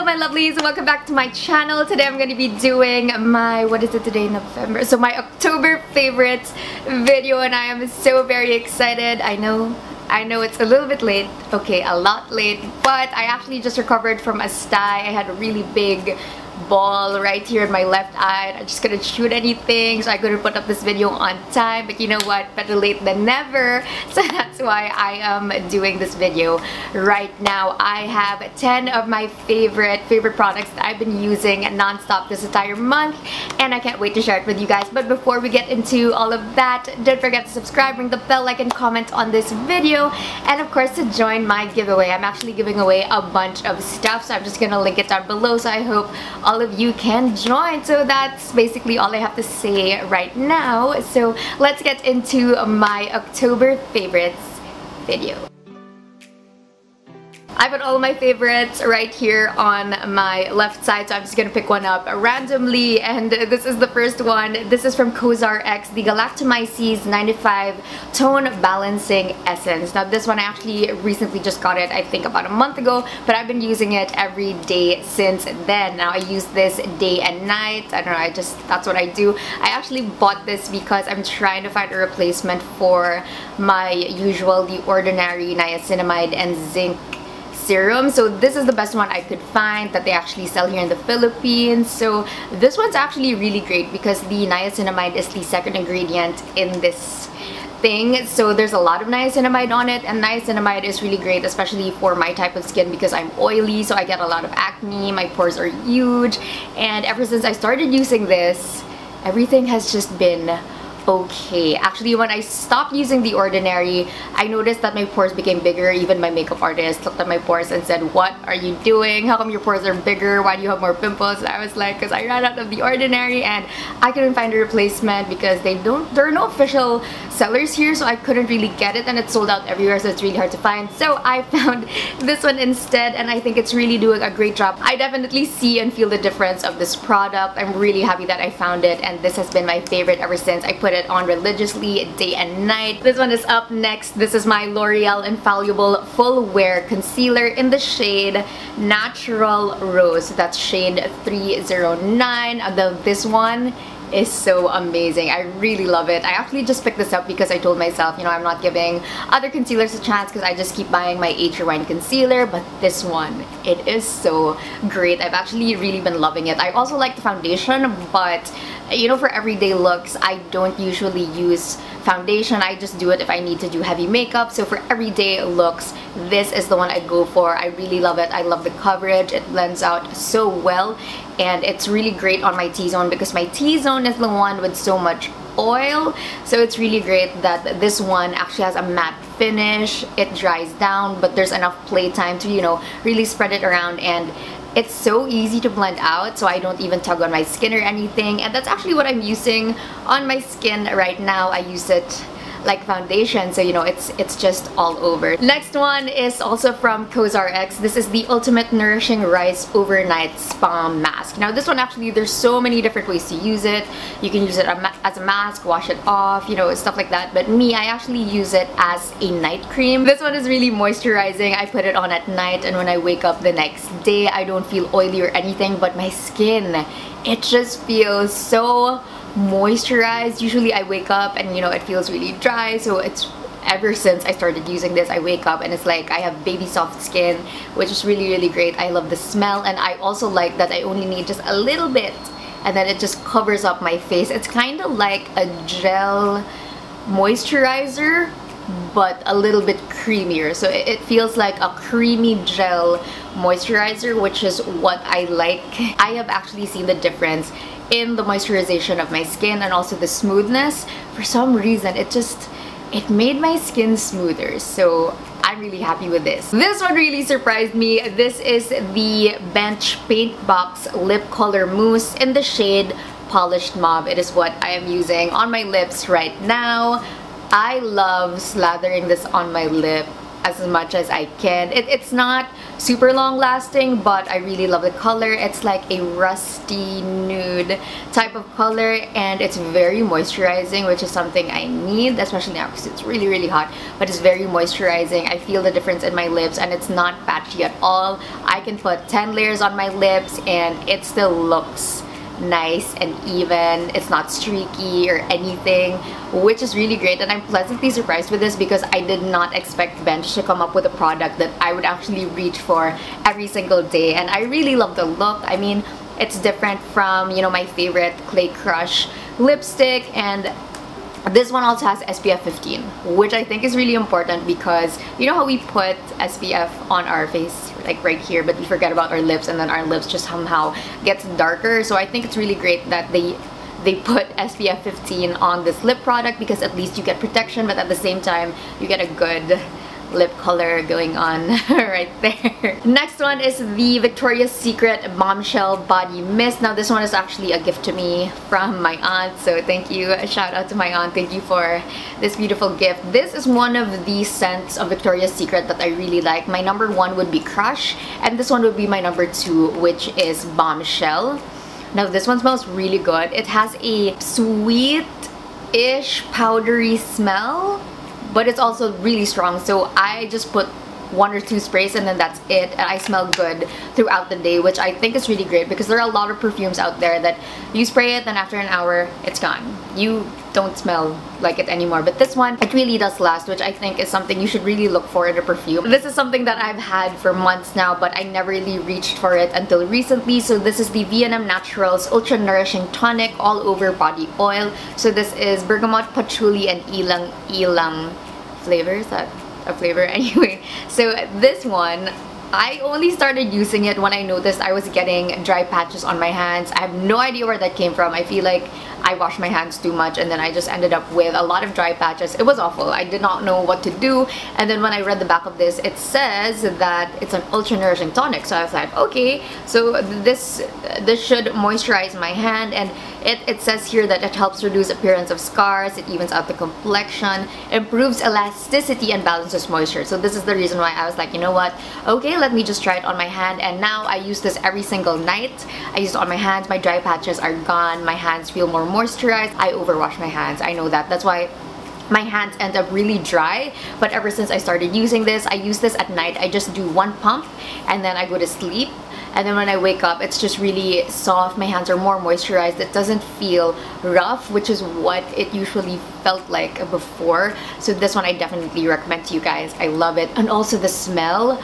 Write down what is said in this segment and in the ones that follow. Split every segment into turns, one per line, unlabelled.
my lovelies, welcome back to my channel. Today I'm going to be doing my, what is it today, November? So my October favorites video, and I am so very excited. I know it's a little bit late, okay, a lot late, but I actually just recovered from a sty. I had a really big ball right here in my left eye. I just couldn't shoot anything, so I couldn't put up this video on time, but you know what, better late than never. So that's why I am doing this video right now. I have 10 of my favorite products that I've been using non-stop this entire month, and I can't wait to share it with you guys. But before we get into all of that, don't forget to subscribe, ring the bell, like, and comment on this video, and of course to join my giveaway. I'm actually giving away a bunch of stuff, so I'm just gonna link it down below, so I hope all of you can join. So that's basically all I have to say right now. So let's get into my October favorites video. I put all of my favorites right here on my left side, so I'm just gonna pick one up randomly, and this is the first one. This is from Cosrx, the Galacotmyces 95 Tone Balancing Essence. Now this one I actually recently just got it, I think about a month ago, but I've been using it every day since then. Now I use this day and night. I don't know, that's what I do. I actually bought this because I'm trying to find a replacement for my usual, the ordinary niacinamide and zinc serum. So this is the best one I could find that they actually sell here in the Philippines. So this one's actually really great because the niacinamide is the second ingredient in this thing. So there's a lot of niacinamide on it, and niacinamide is really great, especially for my type of skin because I'm oily, so I get a lot of acne, my pores are huge, and ever since I started using this, everything has just been okay. Actually, when I stopped using the ordinary, I noticed that my pores became bigger. Even my makeup artist looked at my pores and said, "What are you doing? How come your pores are bigger? Why do you have more pimples?" And I was like, because I ran out of the ordinary and I couldn't find a replacement because there are no official sellers here, so I couldn't really get it, and it's sold out everywhere, so it's really hard to find. So I found this one instead, and I think it's really doing a great job. I definitely see and feel the difference of this product. I'm really happy that I found it, and this has been my favorite ever since. I put it on religiously day and night. This one is up next. This is my L'Oreal Infallible Full Wear Concealer in the shade Natural Rose. That's shade 309. Although this one is so amazing. I really love it. I actually just picked this up because I told myself, you know, I'm not giving other concealers a chance because I just keep buying my Age Rewind concealer, but this one, it is so great. I've actually really been loving it. I also like the foundation, but you know, for everyday looks, I don't usually use foundation. I just do it if I need to do heavy makeup. So for everyday looks, this is the one I go for. I really love it. I love the coverage. It blends out so well, and it's really great on my T-zone because my T-zone is the one with so much oil. So it's really great that this one actually has a matte finish. It dries down, but there's enough play time to, you know, really spread it around, and it's so easy to blend out, so I don't even tug on my skin or anything. And that's actually what I'm using on my skin right now. I use it like foundation, so you know, it's just all over. Next one is also from Cosrx. This is the Ultimate Nourishing Rice Overnight Spa Mask. Now this one, actually, there's so many different ways to use it. You can use it as a mask, wash it off, you know, stuff like that. But me, I actually use it as a night cream. This one is really moisturizing. I put it on at night, and when I wake up the next day, I don't feel oily or anything, but my skin, it just feels so moisturized. Usually I wake up and, you know, it feels really dry, so it's ever since I started using this, I wake up and it's like I have baby soft skin, which is really, really great. I love the smell, and I also like that I only need just a little bit, and then it just covers up my face. It's kind of like a gel moisturizer, but a little bit creamier. So it feels like a creamy gel moisturizer, which is what I like. I have actually seen the difference in the moisturization of my skin and also the smoothness. For some reason, it made my skin smoother, so I'm really happy with this. This one really surprised me. This is the Bench Paint Box Lip Color Mousse in the shade Polished Mauve. It is what I am using on my lips right now. I love slathering this on my lip as much as I can. It's not super long lasting, but I really love the color. It's like a rusty nude type of color, and it's very moisturizing, which is something I need, especially now because it's really, really hot. But it's very moisturizing. I feel the difference in my lips, and it's not patchy at all. I can put 10 layers on my lips and it still looks nice and even. It's not streaky or anything, which is really great, and I'm pleasantly surprised with this because I did not expect Bench to come up with a product that I would actually reach for every single day. And I really love the look. I mean, it's different from, you know, my favorite Clay Crush lipstick, and this one also has SPF 15, which I think is really important because you know how we put SPF on our face, like right here, but we forget about our lips, and then our lips just somehow gets darker. So I think it's really great that they put SPF 15 on this lip product, because at least you get protection, but at the same time you get a good lip color going on right there. Next one is the Victoria's Secret Bombshell Body Mist. Now this one is actually a gift to me from my aunt, so thank you. A shout out to my aunt. Thank you for this beautiful gift. This is one of the scents of Victoria's Secret that I really like. My number 1 would be Crush, and this one would be my number 2, which is Bombshell. Now this one smells really good. It has a sweet-ish powdery smell, but it's also really strong. So I just put 1 or 2 sprays and then that's it, and I smell good throughout the day, which I think is really great because there are a lot of perfumes out there that you spray it and after an hour it's gone. You don't smell like it anymore, but this one, it really does last, which I think is something you should really look for in a perfume. This is something that I've had for months now, but I never really reached for it until recently. So this is the V&M Naturals Ultra Nourishing Tonic All Over Body Oil. So this is Bergamot, Patchouli, and Ylang-Ylang flavor. Is that a flavor? Anyway, so this one, I only started using it when I noticed I was getting dry patches on my hands. I have no idea where that came from. I feel like I washed my hands too much and then I just ended up with a lot of dry patches. It was awful. I did not know what to do, and then when I read the back of this, it says that it's an ultra nourishing tonic. So I was like, okay, so this should moisturize my hand, and it says here that it helps reduce appearance of scars, it evens out the complexion, improves elasticity, and balances moisture. So this is the reason why I was like, you know what, okay, let me just try it on my hand. And now I use this every single night. I use it on my hands. My dry patches are gone. My hands feel more moisturized. I overwash my hands. I know that. That's why my hands end up really dry. But ever since I started using this, I use this at night. I just do 1 pump and then I go to sleep. And then when I wake up, it's just really soft. My hands are more moisturized. It doesn't feel rough, which is what it usually felt like before. So this one I definitely recommend to you guys. I love it. And also the smell.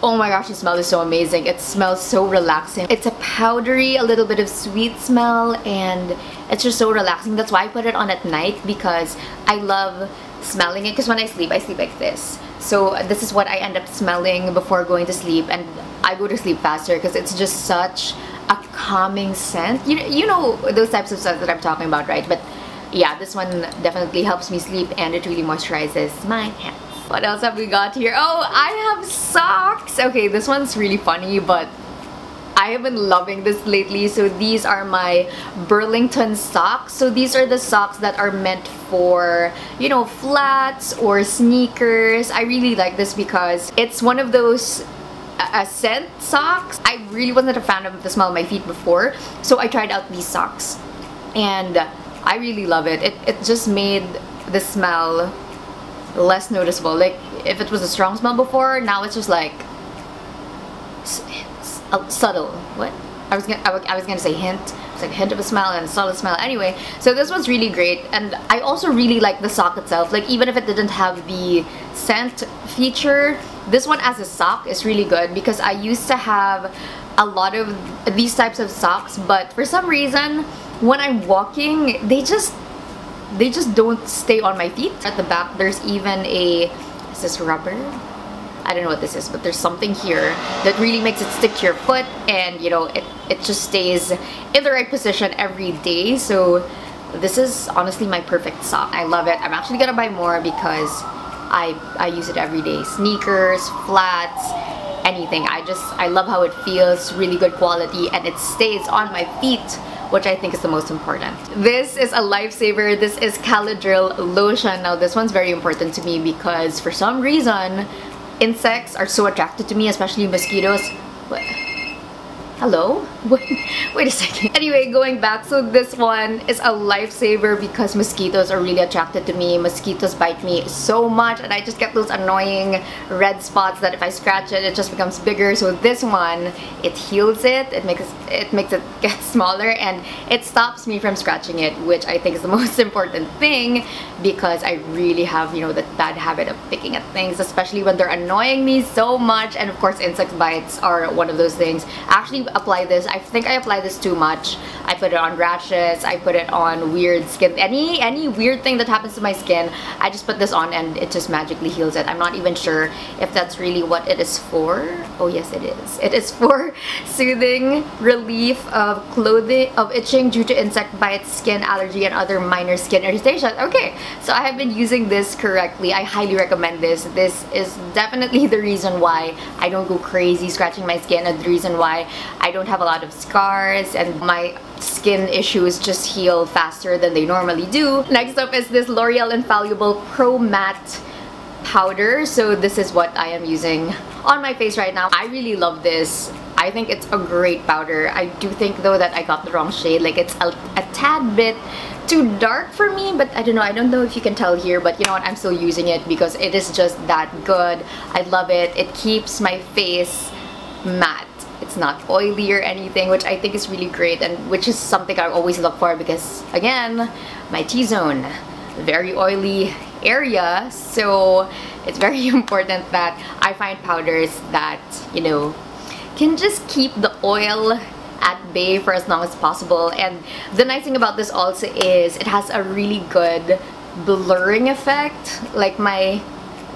Oh my gosh, the smell is so amazing. It smells so relaxing. It's a powdery, a little bit of sweet smell, and it's just so relaxing. That's why I put it on at night, because I love smelling it, because when I sleep like this. So this is what I end up smelling before going to sleep, and I go to sleep faster because it's just such a calming scent. You know those types of scents that I'm talking about, right? But yeah, this one definitely helps me sleep, and it really moisturizes my hands. What else have we got here? Oh, I have socks! Okay, this one's really funny, but I have been loving this lately. So these are my Burlington socks. So these are the socks that are meant for, you know, flats or sneakers. I really like this because it's one of those scent socks. I really wasn't a fan of the smell of my feet before, so I tried out these socks and I really love it. It just made the smell less noticeable. Like if it was a strong smell before, now it's just like subtle. What? I was gonna say hint. It's like a hint of a smell and a subtle smell. Anyway, so this was really great, and I also really like the sock itself. Like even if it didn't have the scent feature, this one as a sock is really good, because I used to have a lot of these types of socks, but for some reason when I'm walking, they just don't stay on my feet. At the back, there's even a, is this rubber? I don't know what this is, but there's something here that really makes it stick to your foot, and you know, it just stays in the right position every day. So this is honestly my perfect sock. I love it. I'm actually gonna buy more because I use it every day. Sneakers, flats, anything. I love how it feels, really good quality, and it stays on my feet which I think is the most important. This is a lifesaver. This is Caladryl Lotion. Now this one's very important to me because for some reason, insects are so attracted to me, especially mosquitoes. What? Hello? Wait a second. Anyway, going back, so this one is a lifesaver because mosquitoes are really attracted to me. Mosquitoes bite me so much and I just get those annoying red spots that if I scratch it, it just becomes bigger. So this one, it heals it, it makes it get smaller, and it stops me from scratching it, which I think is the most important thing because I really have, you know, that bad habit of picking at things, especially when they're annoying me so much. And of course, insect bites are one of those things. Actually, apply this. I think I apply this too much. I put it on rashes, I put it on weird skin, any weird thing that happens to my skin, I just put this on and it just magically heals it. I'm not even sure if that's really what it is for. Oh yes, it is. It is for soothing relief of itching due to insect bites, skin allergy, and other minor skin irritation. Okay, so I have been using this correctly. I highly recommend this. This is definitely the reason why I don't go crazy scratching my skin, and the reason why I don't have a lot of scars and my skin issues just heal faster than they normally do. Next up is this L'Oreal Infallible Pro Matte powder. So this is what I am using on my face right now. I really love this. I think it's a great powder. I do think though that I got the wrong shade. Like it's a tad bit too dark for me, but I don't know if you can tell here, but you know what, I'm still using it because it is just that good. I love it. It keeps my face matte. It's not oily or anything, which I think is really great, and which is something I always look for because, again, my T-zone, very oily area, so it's very important that I find powders that, you know, can just keep the oil at bay for as long as possible. And the nice thing about this also is it has a really good blurring effect. Like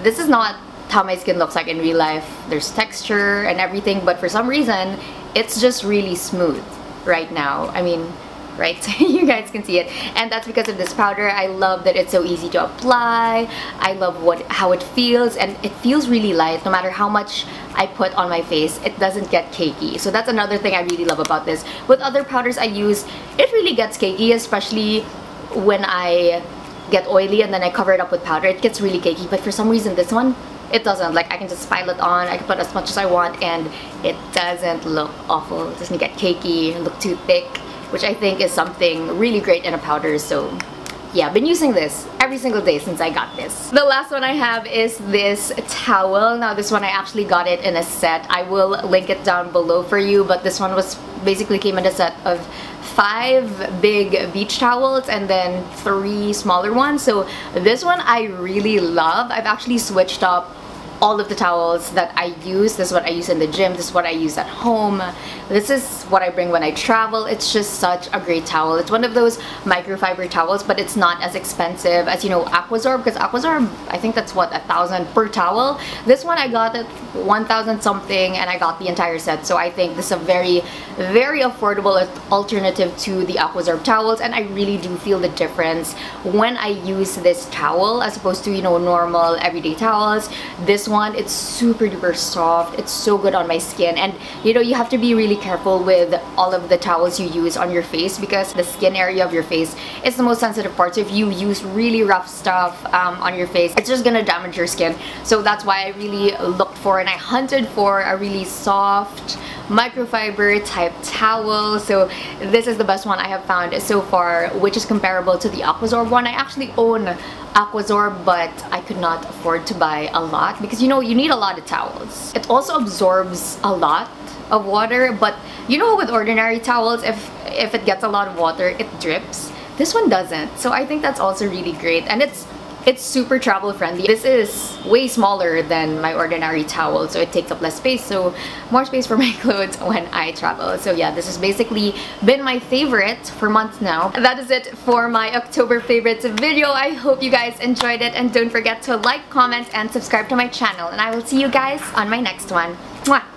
this is not how my skin looks like in real life. There's texture and everything, but for some reason it's just really smooth right now. I mean, right? You guys can see it, and that's because of this powder. I love that it's so easy to apply. I love how it feels, and it feels really light. No matter how much I put on my face, it doesn't get cakey. So that's another thing I really love about this. With other powders I use, it really gets cakey, especially when I get oily and then I cover it up with powder. It gets really cakey, but for some reason this one, it doesn't. Like, I can just pile it on, I can put as much as I want, and it doesn't look awful. It doesn't get cakey, look too thick, which I think is something really great in a powder. So yeah, I've been using this every single day since I got this. The last one I have is this towel. Now this one I actually got it in a set. I will link it down below for you, but this one basically came in a set of 5 big beach towels and then 3 smaller ones. So this one I really love. I've actually switched up all of the towels that I use. This is what I use in the gym, this is what I use at home, this is what I bring when I travel. It's just such a great towel. It's one of those microfiber towels, but it's not as expensive as, you know, Aquazorb, because Aquazorb, I think that's what, 1,000 per towel. This one I got at 1,000 something, and I got the entire set. So I think this is a very, very affordable alternative to the Aquazorb towels, and I really do feel the difference when I use this towel as opposed to, you know, normal everyday towels. This one, it's super duper soft. It's so good on my skin, and you know, you have to be really careful with all of the towels you use on your face because the skin area of your face is the most sensitive part. So if you use really rough stuff on your face, it's just gonna damage your skin. So that's why I really looked for and I hunted for a really soft microfiber type towel. So this is the best one I have found so far, which is comparable to the Aquazorb one. I actually own Aquazorb, but I could not afford to buy a lot because, you know, you need a lot of towels. It also absorbs a lot of water, but you know, with ordinary towels, if it gets a lot of water, it drips. This one doesn't. So I think that's also really great, and it's super travel friendly. This is way smaller than my ordinary towel, so it takes up less space, so more space for my clothes when I travel. So yeah, this has basically been my favorite for months now. That is it for my October favorites video. I hope you guys enjoyed it, and don't forget to like, comment, and subscribe to my channel, and I will see you guys on my next one. Mwah!